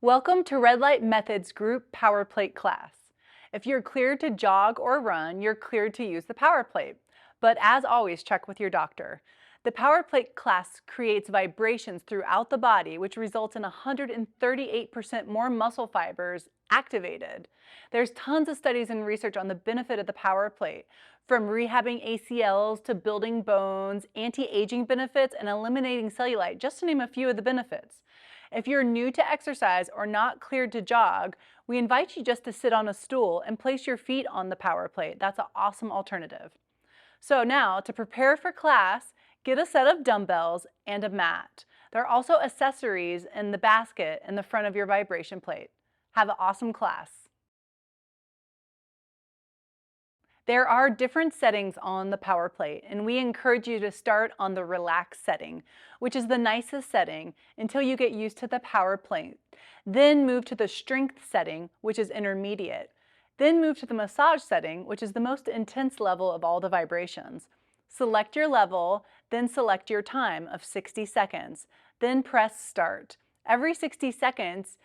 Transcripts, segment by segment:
Welcome to Red Light Methods Group Power Plate class. If you're cleared to jog or run, you're cleared to use the power plate. But as always, check with your doctor. The power plate class creates vibrations throughout the body, which results in 138% more muscle fibers activated. There's tons of studies and research on the benefit of the power plate, from rehabbing ACLs to building bones, anti-aging benefits, and eliminating cellulite, just to name a few of the benefits. If you're new to exercise or not cleared to jog, we invite you just to sit on a stool and place your feet on the power plate. That's an awesome alternative. So now, to prepare for class, get a set of dumbbells and a mat. There are also accessories in the basket in the front of your vibration plate. Have an awesome class. There are different settings on the power plate, and we encourage you to start on the relax setting, which is the nicest setting, until you get used to the power plate. Then move to the strength setting, which is intermediate. Then move to the massage setting, which is the most intense level of all the vibrations. Select your level, then select your time of 60 seconds. Then press start. Every 60 seconds,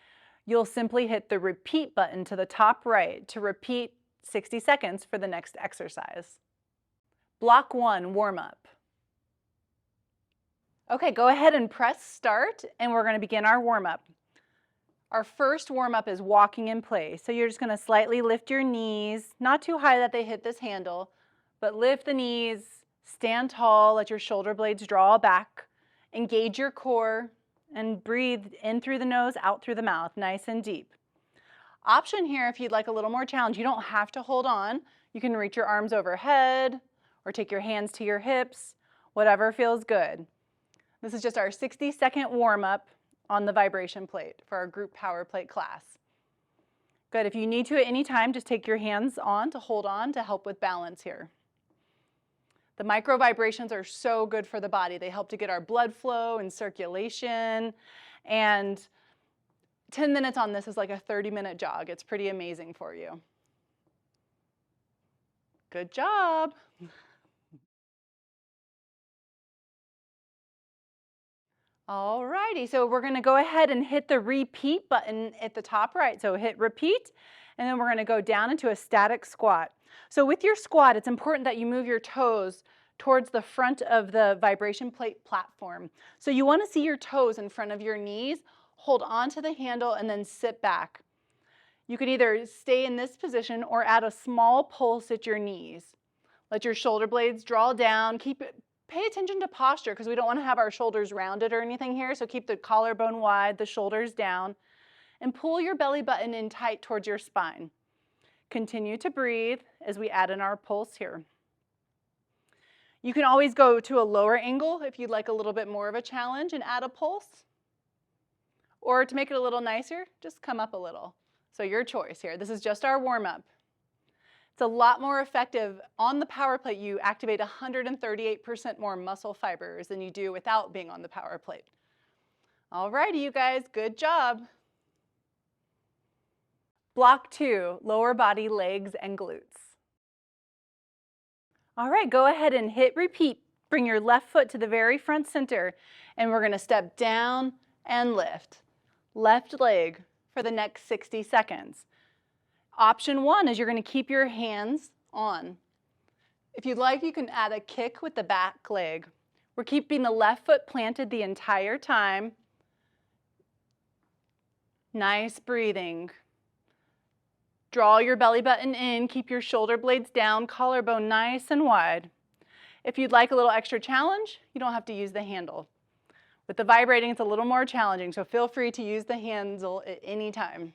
you'll simply hit the repeat button to the top right to repeat 60 seconds for the next exercise. Block 1, warm up. Okay, go ahead and press start, and we're going to begin our warm up. Our first warm up is walking in place. So you're just going to slightly lift your knees, not too high that they hit this handle, but lift the knees, stand tall, let your shoulder blades draw back, engage your core, and breathe in through the nose, out through the mouth, nice and deep. Option here, if you'd like a little more challenge, you don't have to hold on. You can reach your arms overhead or take your hands to your hips, whatever feels good. This is just our 60-second warm-up on the vibration plate for our group power plate class. Good, if you need to at any time, just take your hands on to hold on to help with balance here. The micro vibrations are so good for the body. They help to get our blood flow and circulation, and 10 minutes on this is like a 30-minute jog. It's pretty amazing for you. Good job. All righty, so we're going to go ahead and hit the repeat button at the top right. So hit repeat, and then we're going to go down into a static squat. So with your squat, it's important that you move your toes towards the front of the vibration plate platform. So you want to see your toes in front of your knees. Hold on to the handle and then sit back. You can either stay in this position or add a small pulse at your knees. Let your shoulder blades draw down. Pay attention to posture, because we don't want to have our shoulders rounded or anything here, so keep the collarbone wide, the shoulders down, and pull your belly button in tight towards your spine. Continue to breathe as we add in our pulse here. You can always go to a lower angle if you'd like a little bit more of a challenge and add a pulse. Or to make it a little nicer, just come up a little. So your choice here. This is just our warm-up. It's a lot more effective. On the power plate, you activate 138% more muscle fibers than you do without being on the power plate. All righty, you guys, good job. Block 2, lower body, legs, and glutes. All right, go ahead and hit repeat. Bring your left foot to the very front center, and we're going to step down and lift. Left leg for the next 60 seconds. Option 1 is you're going to keep your hands on. If you'd like, you can add a kick with the back leg. We're keeping the left foot planted the entire time. Nice breathing. Draw your belly button in, keep your shoulder blades down, collarbone nice and wide. If you'd like a little extra challenge, you don't have to use the handle. With the vibrating, it's a little more challenging, so feel free to use the handle at any time.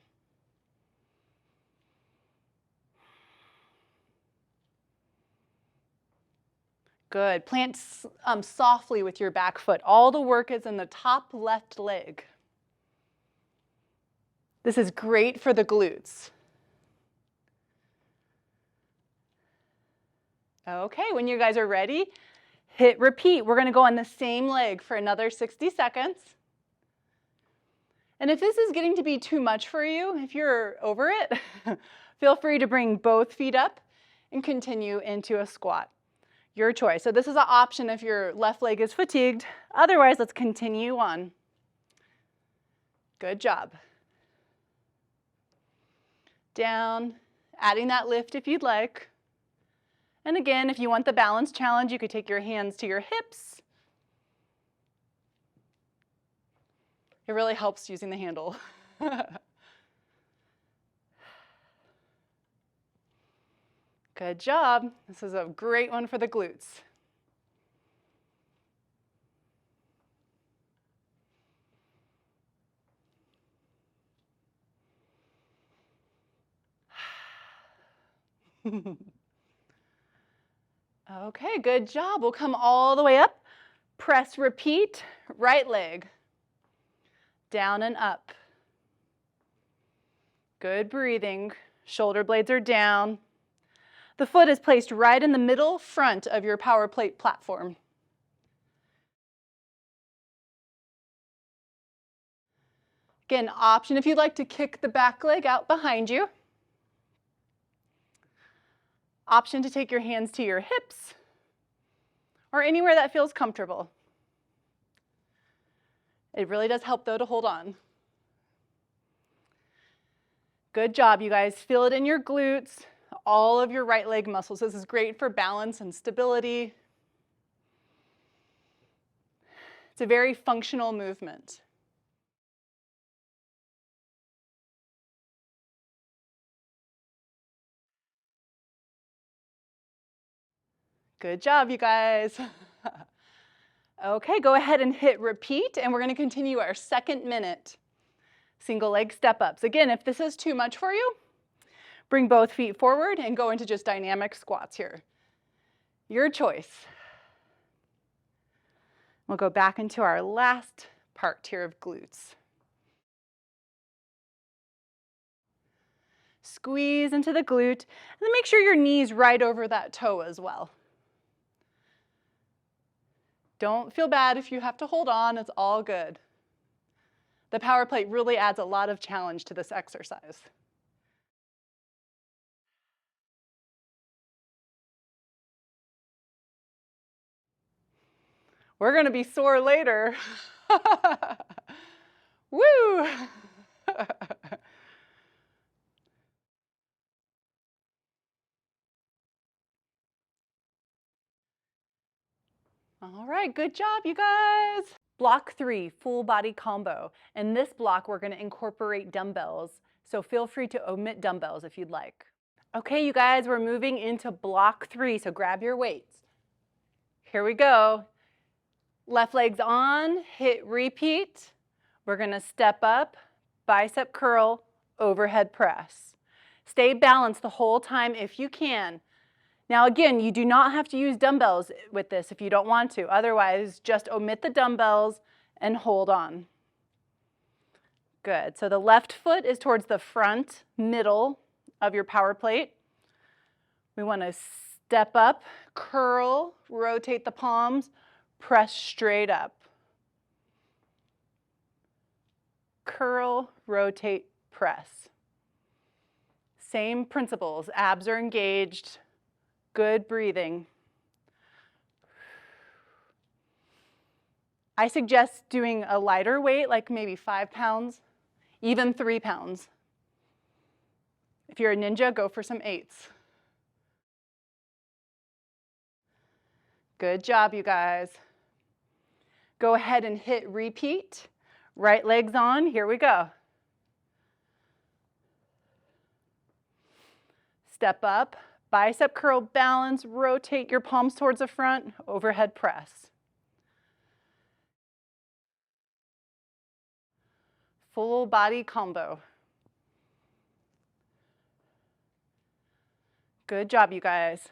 Good. Plant softly with your back foot. All the work is in the top left leg. This is great for the glutes. Okay, when you guys are ready, hit repeat. We're going to go on the same leg for another 60 seconds. And if this is getting to be too much for you, if you're over it, feel free to bring both feet up and continue into a squat. Your choice. So this is an option if your left leg is fatigued. Otherwise, let's continue on. Good job. down, adding that lift if you'd like. And again, if you want the balance challenge, you could take your hands to your hips. It really helps using the handle. Good job. This is a great one for the glutes. Okay, good job. We'll come all the way up. Press, repeat, right leg. Down and up. Good breathing. Shoulder blades are down. The foot is placed right in the middle front of your power plate platform. Again, option if you'd like to kick the back leg out behind you. Option to take your hands to your hips or anywhere that feels comfortable. It really does help, though, to hold on. Good job, you guys. Feel it in your glutes, all of your right leg muscles. This is great for balance and stability. It's a very functional movement. Good job, you guys. Okay, go ahead and hit repeat, and we're going to continue our second minute. Single leg step-ups. Again, if this is too much for you, bring both feet forward and go into just dynamic squats here. Your choice. We'll go back into our last part here of glutes. Squeeze into the glute, and then make sure your knee's right over that toe as well. Don't feel bad if you have to hold on, it's all good. The power plate really adds a lot of challenge to this exercise. We're going to be sore later. Woo! All right, good job, you guys. Block 3, full body combo. In this block, we're going to incorporate dumbbells, so feel free to omit dumbbells if you'd like. Okay, you guys, we're moving into block 3, so grab your weights. Here we go. Left leg's on, hit repeat. We're going to step up, bicep curl, overhead press. Stay balanced the whole time if you can. Now again, you do not have to use dumbbells with this if you don't want to. Otherwise, just omit the dumbbells and hold on. Good. So the left foot is towards the front middle of your power plate. We want to step up, curl, rotate the palms, press straight up. Curl, rotate, press. Same principles. Abs are engaged. Good breathing. I suggest doing a lighter weight, like maybe 5 pounds, even 3 pounds. If you're a ninja, go for some 8s. Good job, you guys. Go ahead and hit repeat. Right leg's on. Here we go. Step up. Bicep curl, balance, rotate your palms towards the front, overhead press. Full body combo. Good job, you guys.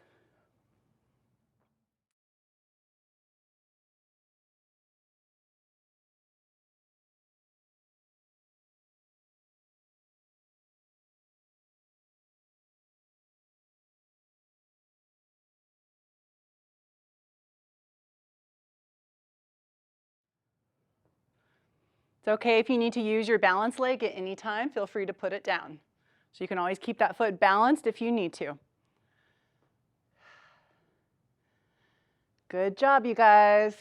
It's okay if you need to use your balance leg at any time, feel free to put it down. So you can always keep that foot balanced if you need to. Good job, you guys.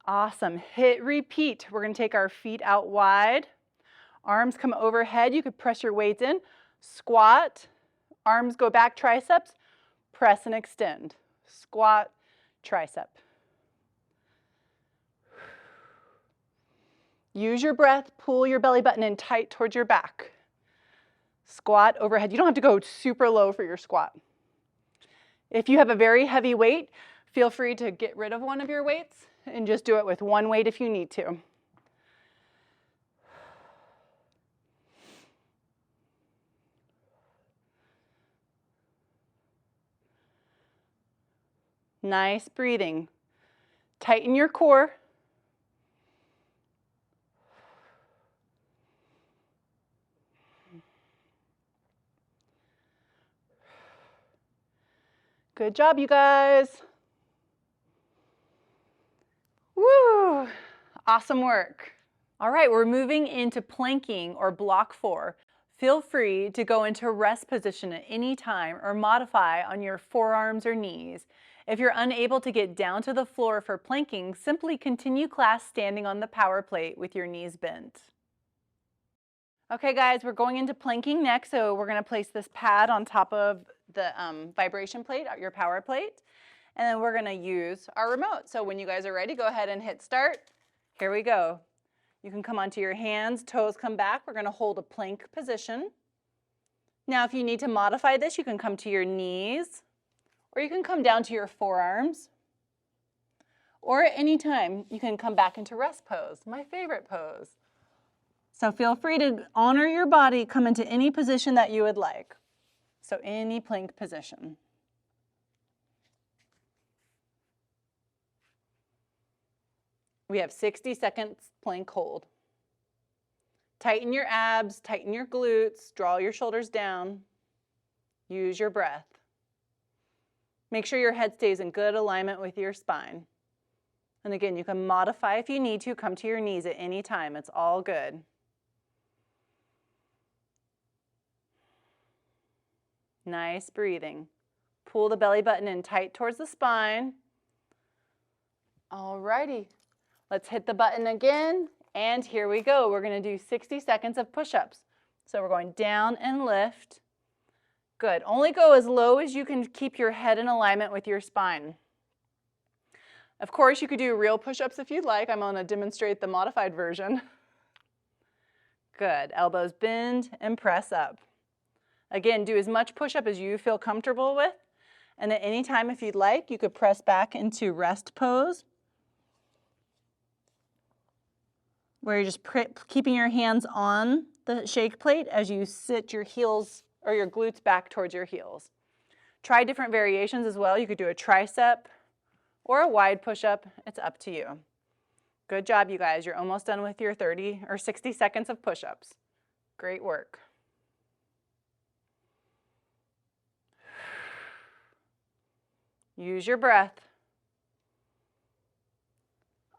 Awesome. Hit repeat. We're going to take our feet out wide. Arms come overhead. You could press your weights in. Squat. Arms go back, triceps. Press and extend. Squat, tricep. Use your breath. Pull your belly button in tight towards your back. Squat overhead. You don't have to go super low for your squat. If you have a very heavy weight, feel free to get rid of one of your weights and just do it with one weight if you need to. Nice breathing. Tighten your core. Good job, you guys. Woo! Awesome work. All right, we're moving into planking or block 4. Feel free to go into rest position at any time or modify on your forearms or knees. If you're unable to get down to the floor for planking, simply continue class standing on the power plate with your knees bent. Okay guys, we're going into planking next, so we're going to place this pad on top of the vibration plate, your power plate, and then we're going to use our remote. So when you guys are ready, go ahead and hit start. Here we go. You can come onto your hands, toes come back. We're going to hold a plank position. Now if you need to modify this, you can come to your knees, or you can come down to your forearms, or at any time you can come back into rest pose, my favorite pose. So feel free to honor your body, come into any position that you would like. So any plank position. We have 60 seconds plank hold. Tighten your abs, tighten your glutes, draw your shoulders down. Use your breath. Make sure your head stays in good alignment with your spine. And again, you can modify if you need to, come to your knees at any time. It's all good. Nice breathing. Pull the belly button in tight towards the spine. Alrighty, let's hit the button again, and here we go. We're going to do 60 seconds of push-ups. So we're going down and lift. Good. Only go as low as you can keep your head in alignment with your spine. Of course, you could do real push-ups if you'd like. I'm going to demonstrate the modified version. Good. Elbows bend and press up. Again, do as much push-up as you feel comfortable with. And at any time, if you'd like, you could press back into rest pose, where you're just keeping your hands on the shake plate as you sit your heels or your glutes back towards your heels. Try different variations as well. You could do a tricep or a wide push-up. It's up to you. Good job, you guys. You're almost done with your 30 or 60 seconds of push-ups. Great work. Use your breath.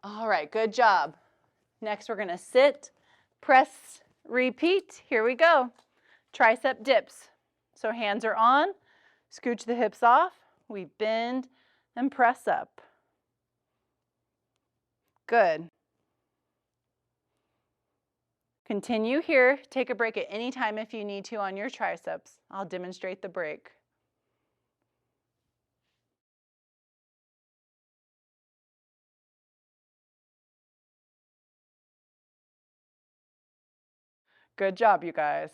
All right, good job. Next, we're going to sit, press, repeat. Here we go. Tricep dips. So hands are on. Scooch the hips off. We bend and press up. Good. Continue here. Take a break at any time if you need to on your triceps. I'll demonstrate the break. Good job, you guys.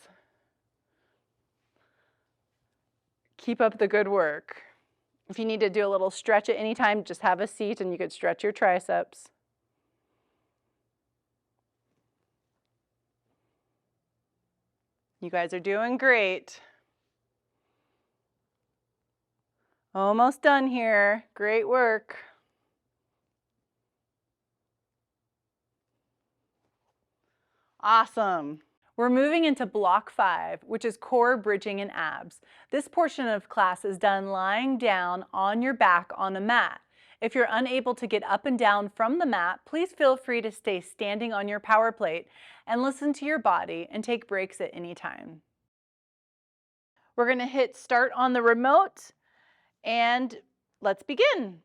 Keep up the good work. If you need to do a little stretch at any time, just have a seat and you could stretch your triceps. You guys are doing great. Almost done here. Great work. Awesome. We're moving into block 5, which is core bridging and abs. This portion of class is done lying down on your back on a mat. If you're unable to get up and down from the mat, please feel free to stay standing on your power plate and listen to your body and take breaks at any time. We're going to hit start on the remote and let's begin.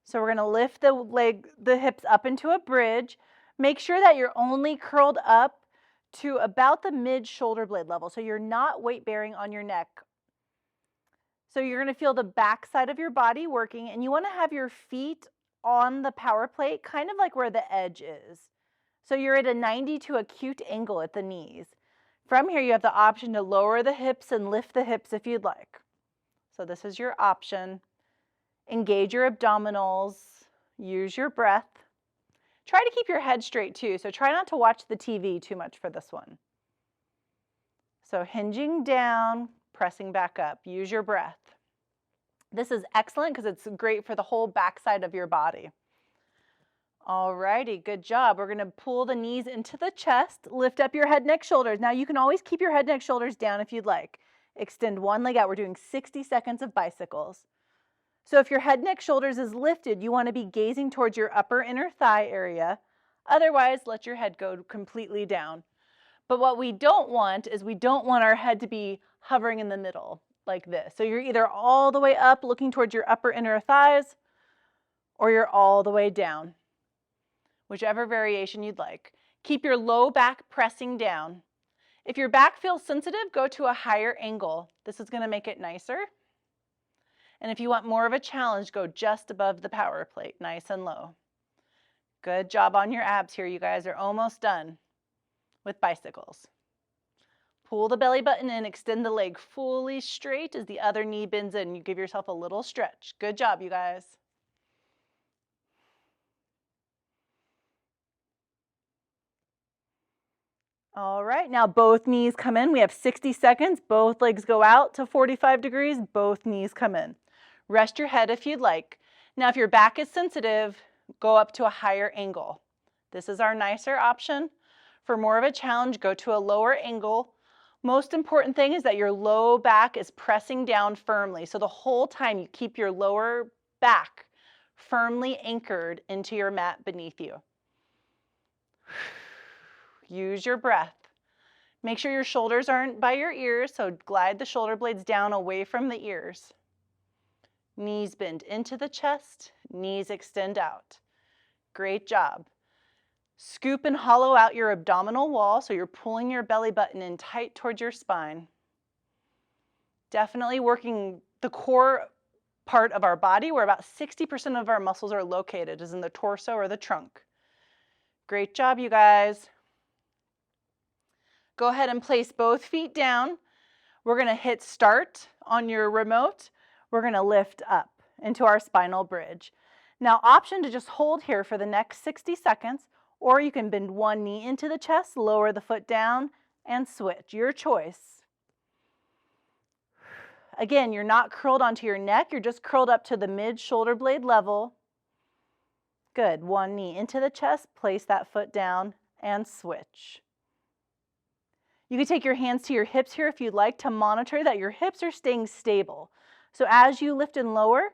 So we're going to lift the hips up into a bridge. Make sure that you're only curled up to about the mid shoulder blade level. So you're not weight bearing on your neck. So you're going to feel the back side of your body working, and you want to have your feet on the power plate, kind of like where the edge is. So you're at a 90 to acute angle at the knees. From here, you have the option to lower the hips and lift the hips if you'd like. So this is your option. Engage your abdominals, use your breath. Try to keep your head straight too, so try not to watch the TV too much for this one. So hinging down, pressing back up, use your breath. This is excellent because it's great for the whole backside of your body. Alrighty, good job. We're gonna pull the knees into the chest, lift up your head, neck, shoulders. Now you can always keep your head, neck, shoulders down if you'd like. Extend one leg out. We're doing 60 seconds of bicycles. So if your head, neck, shoulders is lifted, you want to be gazing towards your upper inner thigh area. Otherwise, let your head go completely down. But what we don't want is we don't want our head to be hovering in the middle like this. So you're either all the way up looking towards your upper inner thighs, or you're all the way down. Whichever variation you'd like. Keep your low back pressing down. If your back feels sensitive, go to a higher angle. This is going to make it nicer. And if you want more of a challenge, go just above the power plate, nice and low. Good job on your abs here. You guys are almost done with bicycles. Pull the belly button in, extend the leg fully straight as the other knee bends in. You give yourself a little stretch. Good job, you guys. All right, now both knees come in. We have 60 seconds. Both legs go out to 45 degrees. Both knees come in. Rest your head if you'd like. Now, if your back is sensitive, go up to a higher angle. This is our nicer option. For more of a challenge, go to a lower angle. Most important thing is that your low back is pressing down firmly. So the whole time you keep your lower back firmly anchored into your mat beneath you. Use your breath. Make sure your shoulders aren't by your ears, so glide the shoulder blades down away from the ears. Knees bend into the chest, knees extend out. Great job. Scoop and hollow out your abdominal wall, so you're pulling your belly button in tight towards your spine. Definitely working the core part of our body, where about 60% of our muscles are located, is in the torso or the trunk. Great job, you guys. Go ahead and place both feet down. We're going to hit start on your remote. We're going to lift up into our spinal bridge. Now, option to just hold here for the next 60 seconds, or you can bend one knee into the chest, lower the foot down, and switch. Your choice. Again, you're not curled onto your neck. You're just curled up to the mid-shoulder blade level. Good. One knee into the chest, place that foot down, and switch. You can take your hands to your hips here if you'd like to monitor that your hips are staying stable. So as you lift and lower,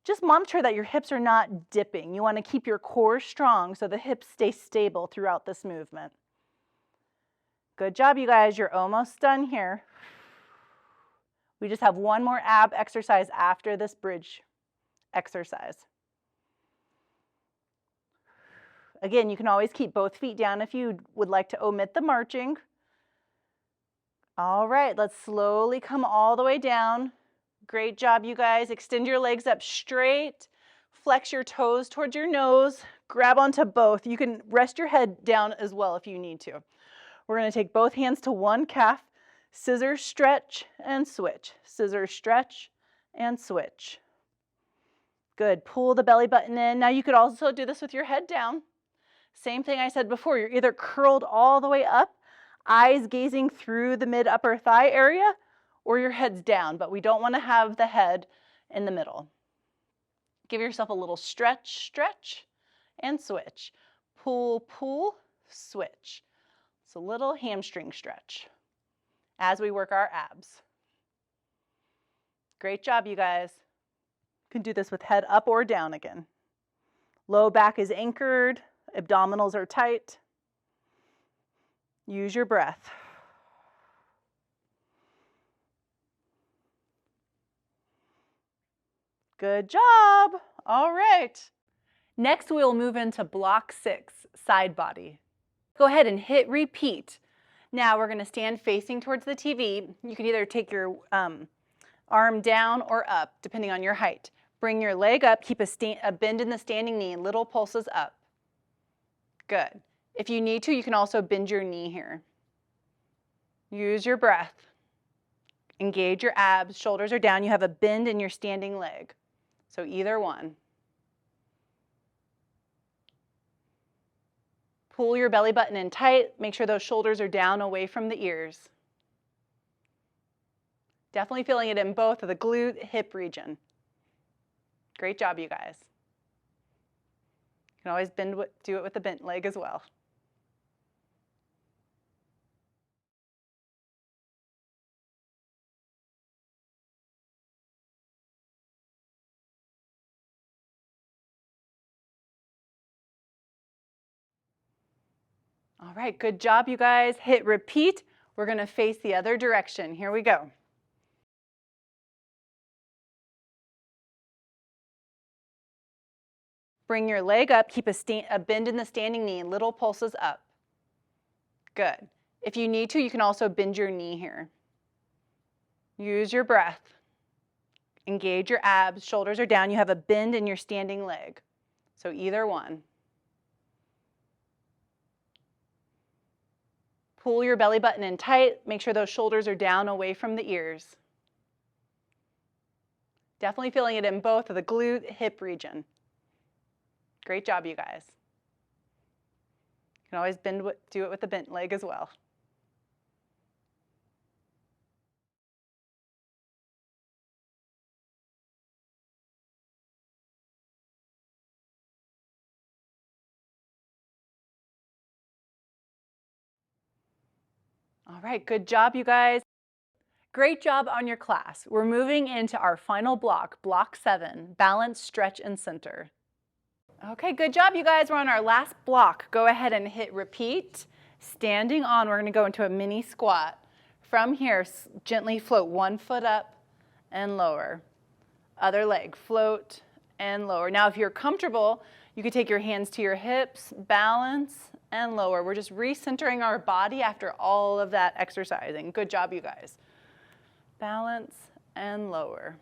just monitor that your hips are not dipping. You want to keep your core strong so the hips stay stable throughout this movement. Good job, you guys. You're almost done here. We just have one more ab exercise after this bridge exercise. Again, you can always keep both feet down if you would like to omit the marching. All right, let's slowly come all the way down. Great job, you guys. Extend your legs up straight. Flex your toes towards your nose. Grab onto both. You can rest your head down as well if you need to. We're going to take both hands to one calf. Scissors, stretch, and switch. Scissors, stretch, and switch. Good. Pull the belly button in. Now you could also do this with your head down. Same thing I said before. You're either curled all the way up, eyes gazing through the mid-upper thigh area, or your head's down, but we don't want to have the head in the middle. Give yourself a little stretch, stretch, and switch. Pull, pull, switch. It's a little hamstring stretch as we work our abs. Great job, you guys. You can do this with head up or down again. Low back is anchored, abdominals are tight. Use your breath. Good job. All right. Next, we'll move into block 6, side body. Go ahead and hit repeat. Now we're going to stand facing towards the TV. You can either take your arm down or up, depending on your height. Bring your leg up, keep a bend in the standing knee, little pulses up. Good. If you need to, you can also bend your knee here. Use your breath. Engage your abs, shoulders are down. You have a bend in your standing leg. So either one. Pull your belly button in tight. Make sure those shoulders are down away from the ears. Definitely feeling it in both of the glute, hip region. Great job, you guys. You can always do it with the bent leg as well. All right, good job, you guys. Hit repeat. We're going to face the other direction. Here we go. Bring your leg up, keep a bend in the standing knee, little pulses up. Good. If you need to, you can also bend your knee here. Use your breath. Engage your abs, shoulders are down. You have a bend in your standing leg. So either one. Pull your belly button in tight. Make sure those shoulders are down away from the ears. Definitely feeling it in both of the glute, hip region. Great job, you guys. You can always do it with the bent leg as well. All right, good job, you guys. Great job on your class. We're moving into our final block, block 7, balance, stretch, and center. Okay, good job, you guys. We're on our last block. Go ahead and hit repeat. Standing on, we're going to go into a mini squat. From here, gently float one foot up and lower. Other leg, float and lower. Now, if you're comfortable, you could take your hands to your hips, balance, and lower. We're just recentering our body after all of that exercising. Good job, you guys. Balance and lower.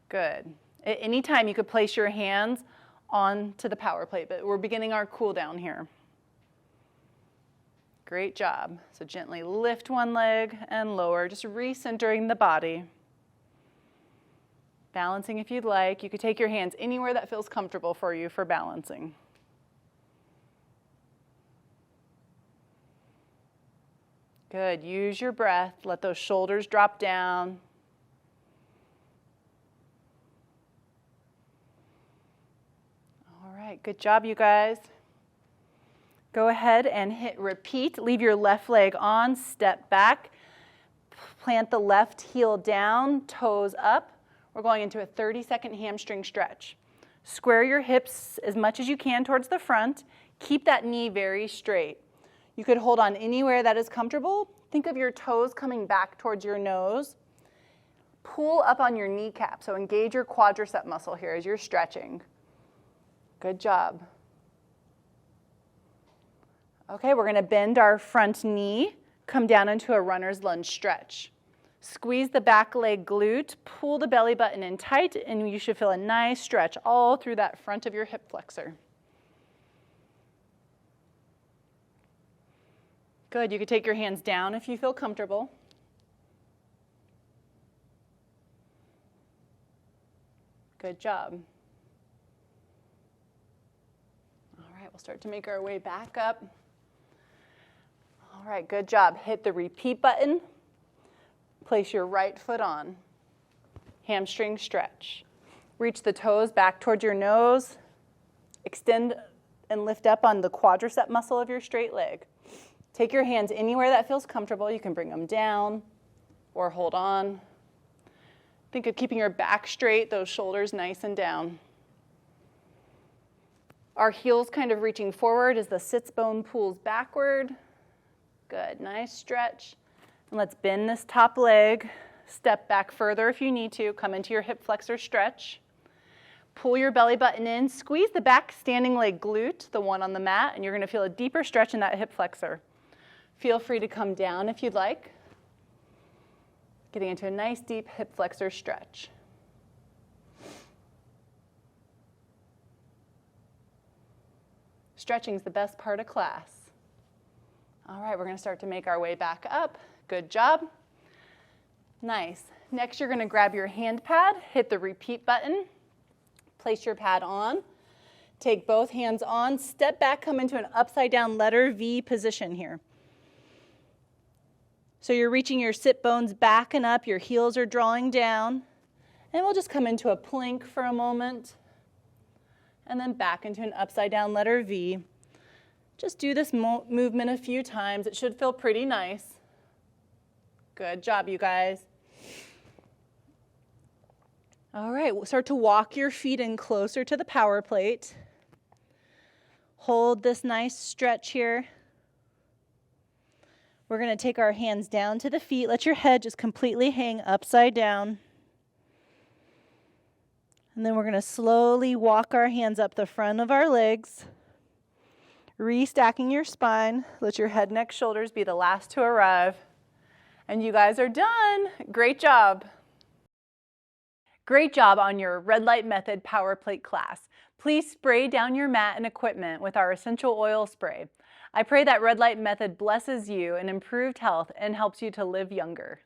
Good. At any time, you could place your hands onto the power plate, but we're beginning our cool down here. Great job. So gently lift one leg and lower, just recentering the body. Balancing if you'd like. You could take your hands anywhere that feels comfortable for you for balancing. Good. Use your breath. Let those shoulders drop down. All right. Good job, you guys. Go ahead and hit repeat. Leave your left leg on. Step back. Plant the left heel down, toes up. We're going into a 30-second hamstring stretch. Square your hips as much as you can towards the front. Keep that knee very straight. You could hold on anywhere that is comfortable. Think of your toes coming back towards your nose. Pull up on your kneecap, so engage your quadricep muscle here as you're stretching. Good job. Okay, we're going to bend our front knee, come down into a runner's lunge stretch. Squeeze the back leg glute, pull the belly button in tight, and you should feel a nice stretch all through that front of your hip flexor. Good. You could take your hands down if you feel comfortable. Good job. All right, we'll start to make our way back up. All right, good job. Hit the repeat button. Place your right foot on. Hamstring stretch. Reach the toes back towards your nose. Extend and lift up on the quadricep muscle of your straight leg. Take your hands anywhere that feels comfortable. You can bring them down or hold on. Think of keeping your back straight, those shoulders nice and down. Our heels kind of reaching forward as the sits bone pulls backward. Good, nice stretch. And let's bend this top leg. Step back further if you need to. Come into your hip flexor stretch. Pull your belly button in. Squeeze the back standing leg glute, the one on the mat, and you're going to feel a deeper stretch in that hip flexor. Feel free to come down if you'd like. Getting into a nice deep hip flexor stretch. Stretching is the best part of class. All right, we're going to start to make our way back up. Good job. Nice. Next, you're going to grab your hand pad, hit the repeat button, place your pad on, take both hands on, step back, come into an upside down letter V position here. So you're reaching your sit bones back and up, your heels are drawing down, and we'll just come into a plank for a moment, and then back into an upside down letter V. Just do this movement a few times. It should feel pretty nice. Good job, you guys. All right, we'll start to walk your feet in closer to the power plate. Hold this nice stretch here. We're going to take our hands down to the feet. Let your head just completely hang upside down. And then we're going to slowly walk our hands up the front of our legs. Restacking your spine. Let your head, neck, shoulders be the last to arrive. And you guys are done. Great job. Great job on your Red Light Method Power Plate class. Please spray down your mat and equipment with our essential oil spray. I pray that Red Light Method blesses you in improved health and helps you to live younger.